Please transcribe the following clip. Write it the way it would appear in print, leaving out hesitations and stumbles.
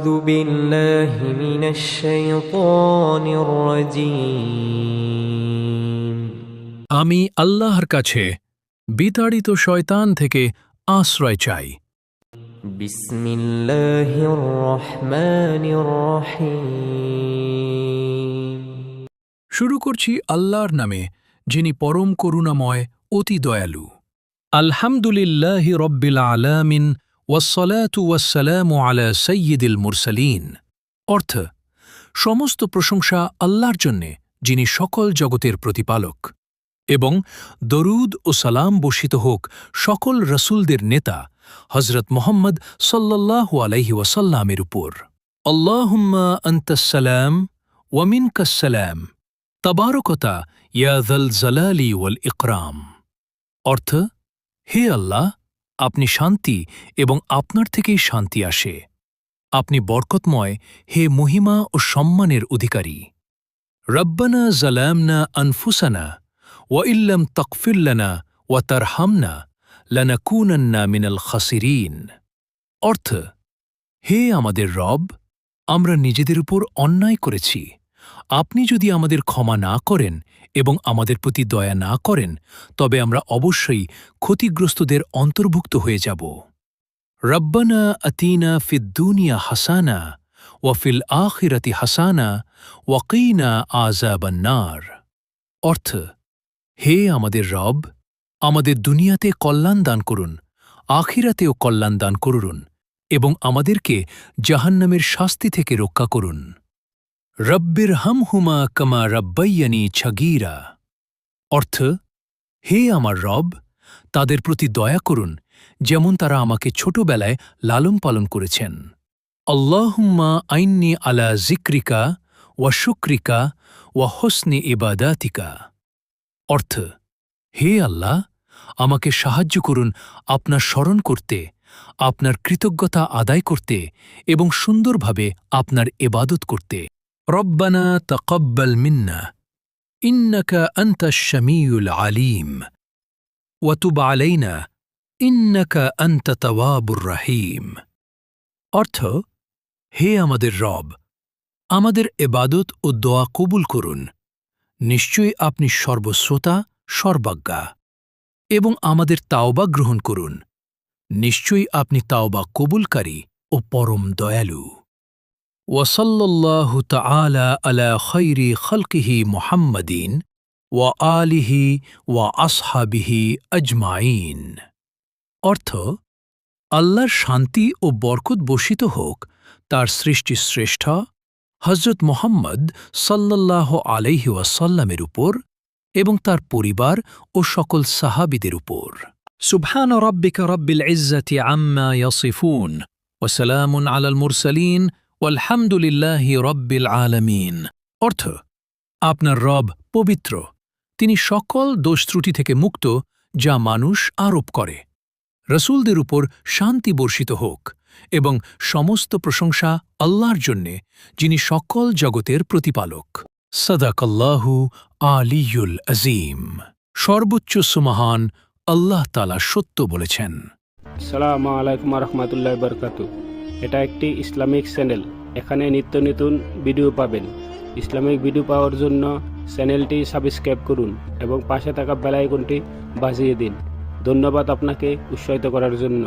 أعوذ بالله من الشيطان الرجيم আমি আল্লাহর কাছে বিতাড়িত শয়তান থেকে আশ্রয় চাই। بسم الله الرحمن الرحيم শুরু করছি আল্লাহর নামে, যিনি পরম করুণাময়, অতি দয়ালু। আলহামদুলিল্লাহি রব্বিল আলামিন ওয়াসসালাতু ওয়াসসালামু আলা সাইয়্যিদিল মুরসালিন। অর্থ: সমস্ত প্রশংসা আল্লাহর জন্যে, যিনি সকল জগতের প্রতিপালক, এবং দরুদ ও সালাম বর্ষিত হোক সকল রসুলদের নেতা হজরত মুহাম্মদ সাল্লাল্লাহু আলাইহি ওয়াসাল্লামের উপর। আল্লাহুম্মা আনতাস সালাম ওয়া মিনকাস সালাম তাবারাকাতা ইয়া যাল জালালি ওয়াল ইকরাম। অর্থ: হে আল্লাহ, আপনি শান্তি এবং আপনার থেকেই শান্তি আসে। আপনি বরকতময়, হে মহিমা ও সম্মানের অধিকারী। রব্বানা জালামনা আনফুসানা ওয়া ইল্লাম তাগফির লানা ওয়া তারহামনা লানাকুনান্না মিনাল খাসিরিন। অর্থ: হে আমাদের রব, আমরা নিজেদের উপর অন্যায় করেছি। আপনি যদি আমাদের ক্ষমা না করেন এবং আমাদের প্রতি দয়া না করেন, তবে আমরা অবশ্যই ক্ষতিগ্রস্তদের অন্তর্ভুক্ত হয়ে যাব। রব্বানা আতিনা ফিদ দুনিয়া হাসানা ওয়া ফিল আখিরাতি হাসানা ওয়া কিনা আযাবান নার। অর্থ: হে আমাদের রব, আমাদের দুনিয়াতে কল্যাণ দান করুন, আখিরাতেও কল্যাণ দান করুন, এবং আমাদেরকে জাহান্নামের শাস্তি থেকে রক্ষা করুন। রব্বির হামহুমা কামা রব্বাইয়ানি ছগীরা। অর্থ: হে আমার রব, তাদের প্রতি দয়া করুন যেমন তারা আমাকে ছোটবেলায় লালন পালন করেছেন। আল্লাহুম্মা আইন্নি আলা যিকরিকা ওয়া শুকরিকা ওয়া হুসনি ইবাদাতিকা। অর্থ: হে আল্লাহ, আমাকে সাহায্য করুন আপনার স্মরণ করতে, আপনার কৃতজ্ঞতা আদায় করতে এবং সুন্দরভাবে আপনার ইবাদত করতে। রব্বানা তাকাব্বাল মিন্না ইন্নাকা আনতাশ শামিউল আলিম ওয়া তুব আলাইনা ইন্নাকা আনতা তাওয়াবুর রহিম। অর্থ: হে আমাদের রব, আমাদের ইবাদত ও দোয়া কবুল করুন। নিশ্চয়ই আপনি সর্বশ্রোতা, সর্বাজ্ঞা, এবং আমাদের তাওবা গ্রহণ করুন। নিশ্চয়ই আপনি তাওবা কবুলকারী ও পরম দয়ালু। ওয়াসাল্লাল্লাহু তাআলা আলা খায়রি খালকিহি মুহাম্মাদিন ওয়া আলিহি ওয়া আসহাবিহি আজমাইন। অর্থ: আল্লাহর শান্তি ও বরকত বর্ষিত হোক তার সৃষ্টি শ্রেষ্ঠ হজরত মুহাম্মদ সাল্লাল্লাহু আলাইহি ওয়াসাল্লামের উপর এবং তার পরিবার ও সকল সাহাবীদের উপর। সুবহান রাব্বিকা রাব্বিল ইজ্জাতি আম্মা ইয়াসিফুন ওয়া সালামুন আলাল মুরসালিন ওয়ালহামদুলিল্লাহি রাব্বিল আলামিন। অর্থ: আপনার রব পবিত্র, তিনি সকল দোষ ত্রুটি থেকে মুক্ত যা মানুষ আরোপ করে। রসুলদের উপর শান্তি বর্ষিত হোক, এবং সমস্ত প্রশংসা আল্লাহর জন্যে, যিনি সকল জগতের প্রতিপালক। সাদাকাল্লাহু আলিয়ুল আজিম। সর্বোচ্চ সুমহান আল্লাহ তাআলা সত্য বলেছেন। আসসালামু আলাইকুম রহমতুল্লাহ বরকাতু। এটা একটি ইসলামিক চ্যানেল। এখানে নিত্য নতুন ভিডিও পাবেন। ইসলামিক ভিডিও পাওয়ার জন্য চ্যানেলটি সাবস্ক্রাইব করুন এবং পাশে থাকা বেল আইকনটি বাজিয়ে দিন। ধন্যবাদ আপনাকে উৎসাহিত করার জন্য।